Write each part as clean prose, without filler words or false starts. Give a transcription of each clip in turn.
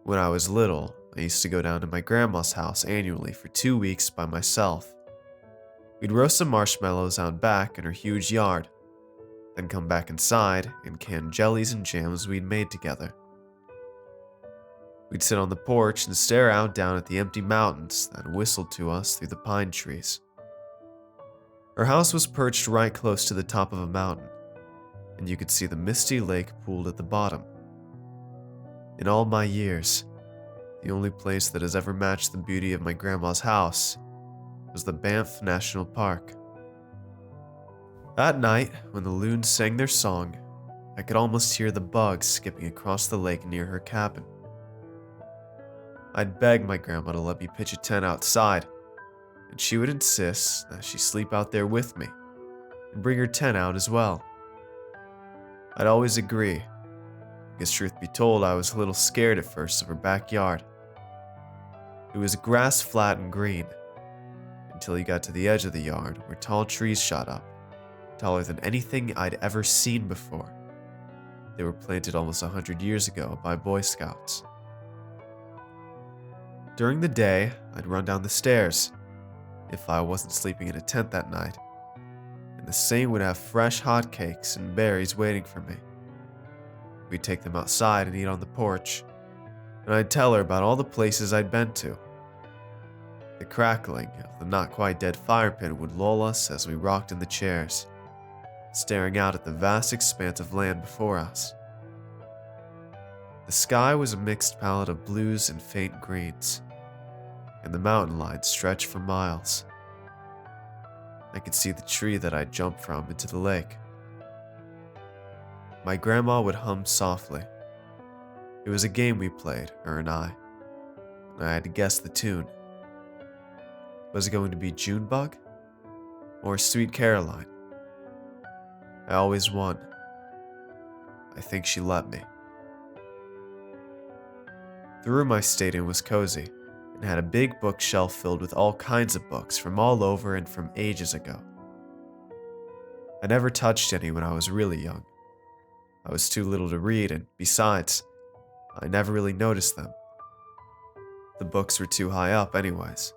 When I was little, I used to go down to my grandma's house annually for 2 weeks by myself. We'd roast some marshmallows out back in her huge yard, then come back inside and can jellies and jams we'd made together. We'd sit on the porch and stare out down at the empty mountains that whistled to us through the pine trees. Her house was perched right close to the top of a mountain, and you could see the misty lake pooled at the bottom. In all my years, the only place that has ever matched the beauty of my grandma's house was the Banff National Park. At night, when the loons sang their song, I could almost hear the bugs skipping across the lake near her cabin. I'd beg my grandma to let me pitch a tent outside, and she would insist that she sleep out there with me and bring her tent out as well. I'd always agree, because truth be told, I was a little scared at first of her backyard. It was grass flat and green, until you got to the edge of the yard where tall trees shot up, taller than anything I'd ever seen before. They were planted almost 100 years ago by Boy Scouts. During the day, I'd run down the stairs, if I wasn't sleeping in a tent that night, and the same would have fresh hot cakes and berries waiting for me. We'd take them outside and eat on the porch, and I'd tell her about all the places I'd been to. The crackling of the not-quite-dead fire pit would lull us as we rocked in the chairs, staring out at the vast expanse of land before us. The sky was a mixed palette of blues and faint greens, and the mountain lines stretched for miles. I could see the tree that I'd jumped from into the lake. My grandma would hum softly. It was a game we played, her and I had to guess the tune. Was it going to be Junebug or Sweet Caroline? I always won. I think she let me. The room I stayed in was cozy and had a big bookshelf filled with all kinds of books from all over and from ages ago. I never touched any when I was really young. I was too little to read, and besides, I never really noticed them. The books were too high up anyways.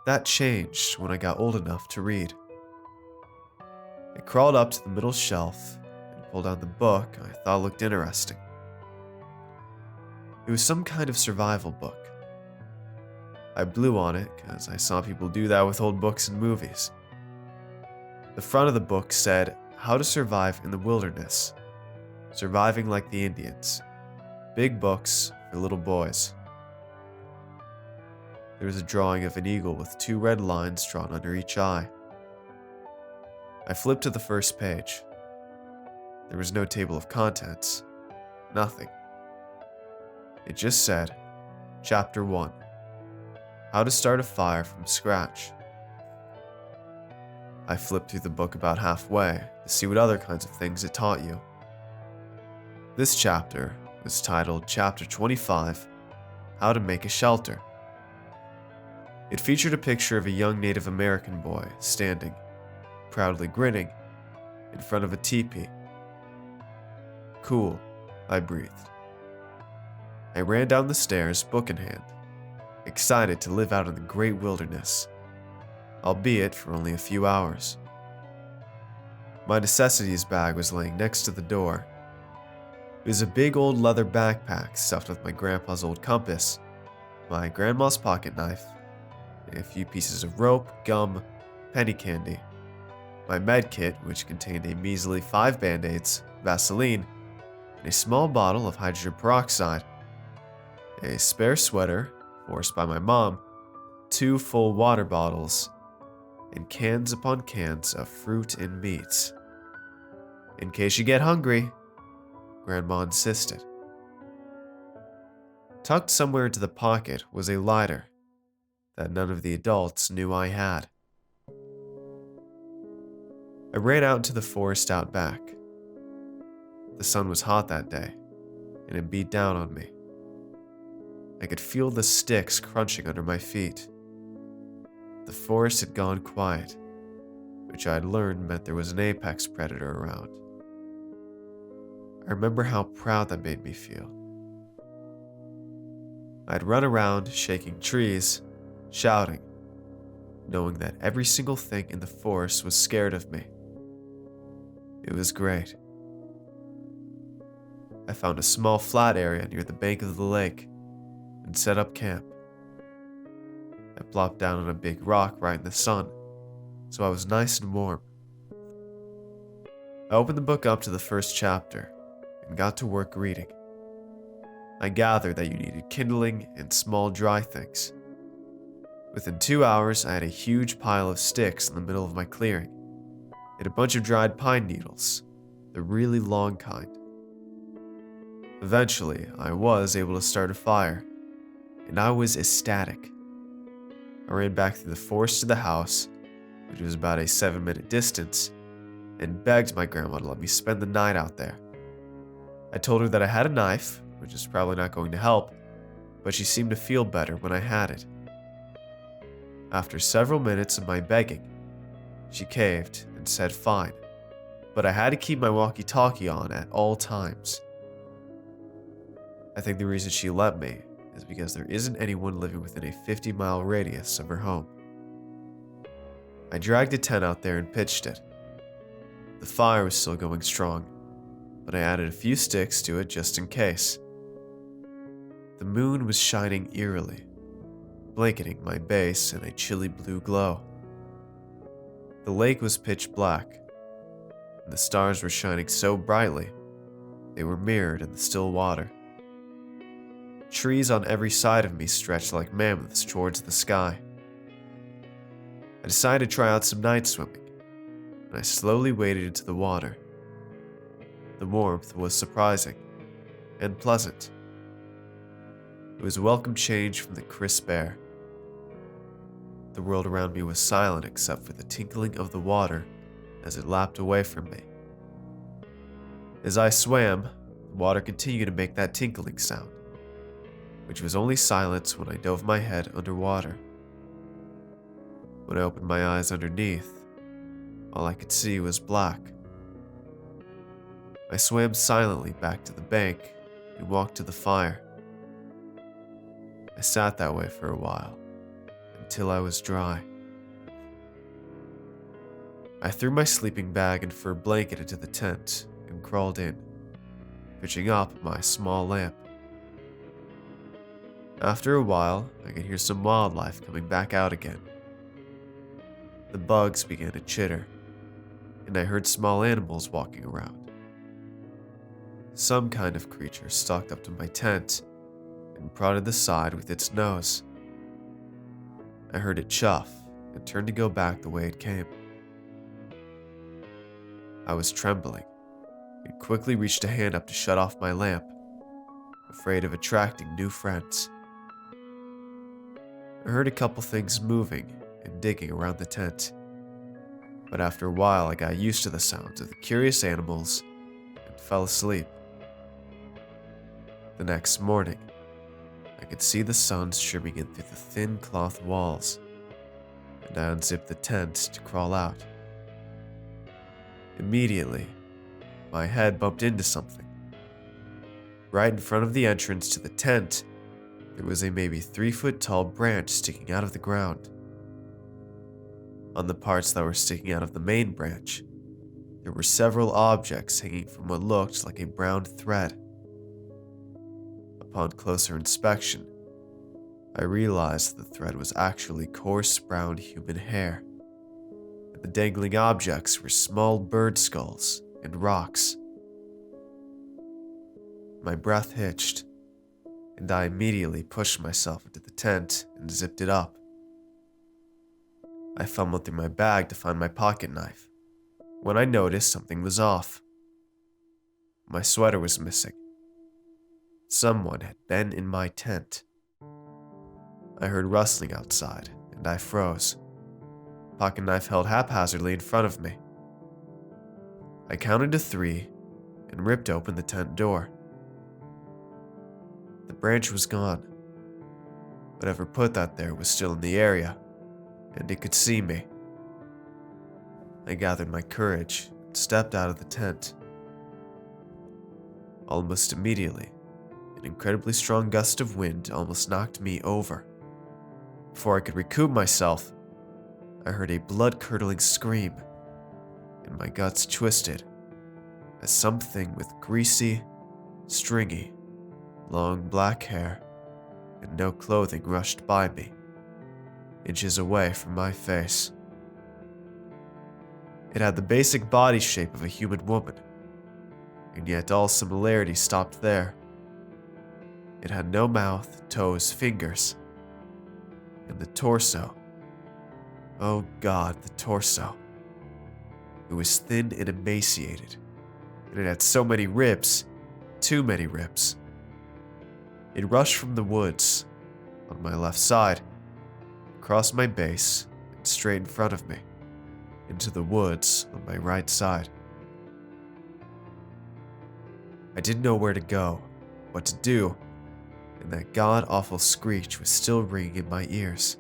That changed when I got old enough to read. I crawled up to the middle shelf and pulled out the book I thought looked interesting. It was some kind of survival book. I blew on it because I saw people do that with old books and movies. The front of the book said, "How to Survive in the Wilderness. Surviving like the Indians. Big books for little boys." There was a drawing of an eagle with 2 red lines drawn under each eye. I flipped to the first page. There was no table of contents. Nothing. It just said, Chapter 1. How to Start a Fire from Scratch. I flipped through the book about halfway to see what other kinds of things it taught you. This chapter was titled Chapter 25, How to Make a Shelter. It featured a picture of a young Native American boy standing, proudly grinning, in front of a teepee. Cool, I breathed. I ran down the stairs, book in hand, excited to live out in the great wilderness, albeit for only a few hours. My necessities bag was laying next to the door. It was a big old leather backpack stuffed with my grandpa's old compass, my grandma's pocket knife, and a few pieces of rope, gum, penny candy, my med kit, which contained a measly 5 Band-Aids, Vaseline, and a small bottle of hydrogen peroxide, a spare sweater, forced by my mom, 2 full water bottles, and cans upon cans of fruit and meats. In case you get hungry, Grandma insisted. Tucked somewhere into the pocket was a lighter that none of the adults knew I had. I ran out into the forest out back. The sun was hot that day, and it beat down on me. I could feel the sticks crunching under my feet. The forest had gone quiet, which I had learned meant there was an apex predator around. I remember how proud that made me feel. I'd run around shaking trees, shouting, knowing that every single thing in the forest was scared of me. It was great. I found a small flat area near the bank of the lake and set up camp. I plopped down on a big rock right in the sun, so I was nice and warm. I opened the book up to the first chapter and got to work reading. I gathered that you needed kindling and small dry things. Within 2 hours, I had a huge pile of sticks in the middle of my clearing and a bunch of dried pine needles, the really long kind. Eventually, I was able to start a fire, and I was ecstatic. I ran back through the forest to the house, which was about a 7-minute distance, and begged my grandma to let me spend the night out there. I told her that I had a knife, which is probably not going to help, but she seemed to feel better when I had it. After several minutes of my begging, she caved and said fine, but I had to keep my walkie-talkie on at all times. I think the reason she let me is because there isn't anyone living within a 50-mile radius of her home. I dragged a tent out there and pitched it. The fire was still going strong, but I added a few sticks to it just in case. The moon was shining eerily, blanketing my base in a chilly blue glow. The lake was pitch black, and the stars were shining so brightly they were mirrored in the still water. Trees on every side of me stretched like mammoths towards the sky. I decided to try out some night swimming, and I slowly waded into the water. The warmth was surprising and pleasant. It was a welcome change from the crisp air. The world around me was silent except for the tinkling of the water as it lapped away from me. As I swam, the water continued to make that tinkling sound, which was only silence when I dove my head underwater. When I opened my eyes underneath, all I could see was black. I swam silently back to the bank and walked to the fire. I sat that way for a while, until I was dry. I threw my sleeping bag and fur blanket into the tent and crawled in, pitching up my small lamp. After a while, I could hear some wildlife coming back out again. The bugs began to chitter, and I heard small animals walking around. Some kind of creature stalked up to my tent and prodded the side with its nose. I heard it chuff and turned to go back the way it came. I was trembling and quickly reached a hand up to shut off my lamp, afraid of attracting new friends. I heard a couple things moving and digging around the tent, but after a while I got used to the sounds of the curious animals and fell asleep. The next morning, I could see the sun streaming in through the thin cloth walls, and I unzipped the tent to crawl out. Immediately, my head bumped into something. Right in front of the entrance to the tent, there was a maybe 3-foot-tall branch sticking out of the ground. On the parts that were sticking out of the main branch, there were several objects hanging from what looked like a brown thread. Upon closer inspection, I realized the thread was actually coarse brown human hair, and the dangling objects were small bird skulls and rocks. My breath hitched, and I immediately pushed myself into the tent and zipped it up. I fumbled through my bag to find my pocket knife, when I noticed something was off. My sweater was missing. Someone had been in my tent. I heard rustling outside, and I froze. Pocket knife held haphazardly in front of me. I counted to 3 and ripped open the tent door. The branch was gone. Whatever put that there was still in the area, and it could see me. I gathered my courage and stepped out of the tent. Almost immediately, An incredibly strong gust of wind almost knocked me over. Before I could recoup myself, I heard a blood-curdling scream, and my guts twisted as something with greasy, stringy, long black hair and no clothing rushed by me, inches away from my face. It had the basic body shape of a human woman, and yet all similarities stopped there. It had no mouth, toes, fingers, and the torso. Oh God, the torso. It was thin and emaciated, and it had so many ribs, too many ribs. It rushed from the woods, on my left side, across my base, and straight in front of me, into the woods on my right side. I didn't know where to go, what to do, and that god-awful screech was still ringing in my ears.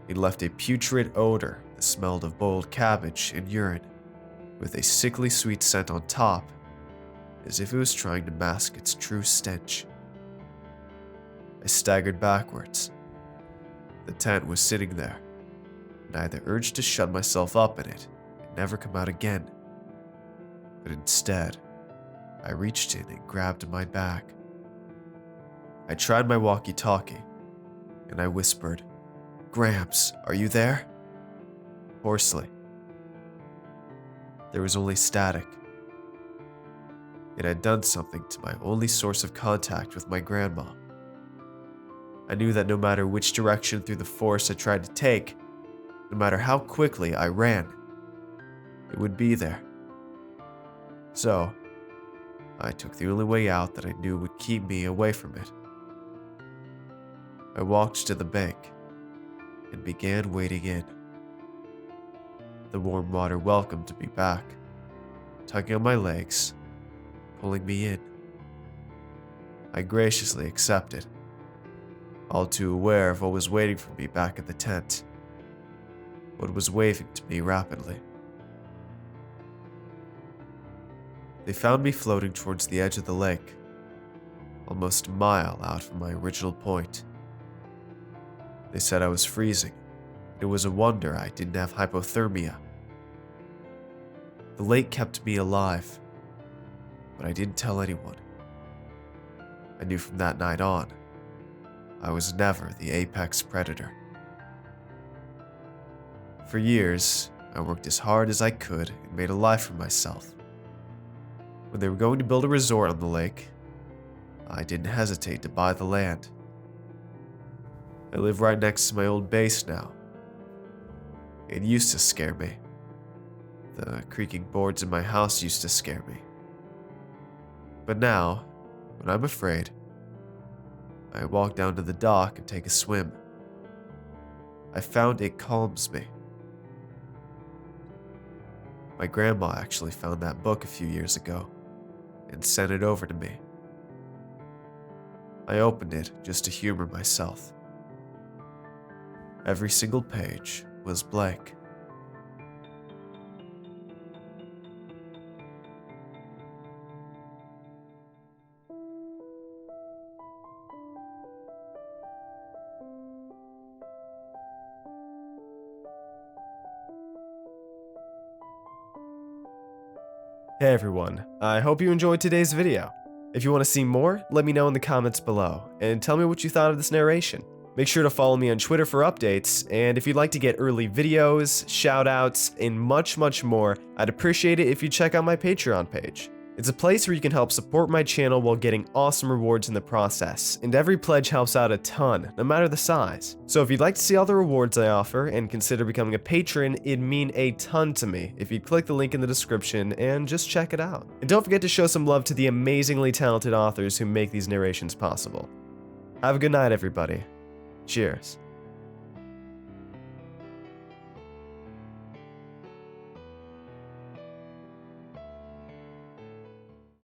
It left a putrid odor that smelled of boiled cabbage and urine, with a sickly sweet scent on top, as if it was trying to mask its true stench. I staggered backwards. The tent was sitting there, and I had the urge to shut myself up in it and never come out again. But instead, I reached in and grabbed my bag. I tried my walkie-talkie, and I whispered, "Gramps, are you there?" Hoarsely. There was only static. It had done something to my only source of contact with my grandma. I knew that no matter which direction through the forest I tried to take, no matter how quickly I ran, it would be there. So, I took the only way out that I knew would keep me away from it. I walked to the bank and began wading in. The warm water welcomed me back, tugging on my legs, pulling me in. I graciously accepted, all too aware of what was waiting for me back at the tent, what was waving to me rapidly. They found me floating towards the edge of the lake, almost a mile out from my original point. They said I was freezing. It was a wonder I didn't have hypothermia. The lake kept me alive, but I didn't tell anyone. I knew from that night on, I was never the apex predator. For years, I worked as hard as I could and made a life for myself. When they were going to build a resort on the lake, I didn't hesitate to buy the land. I live right next to my old base now. It used to scare me. The creaking boards in my house used to scare me. But now, when I'm afraid, I walk down to the dock and take a swim. I found it calms me. My grandma actually found that book a few years ago and sent it over to me. I opened it just to humor myself. Every single page was blank. Hey everyone, I hope you enjoyed today's video. If you want to see more, let me know in the comments below, and tell me what you thought of this narration. Make sure to follow me on Twitter for updates, and if you'd like to get early videos, shoutouts, and much more, I'd appreciate it if you check out my Patreon page. It's a place where you can help support my channel while getting awesome rewards in the process, and every pledge helps out a ton, no matter the size. So if you'd like to see all the rewards I offer and consider becoming a patron, it'd mean a ton to me if you'd click the link in the description and just check it out. And don't forget to show some love to the amazingly talented authors who make these narrations possible. Have a good night, everybody. Cheers.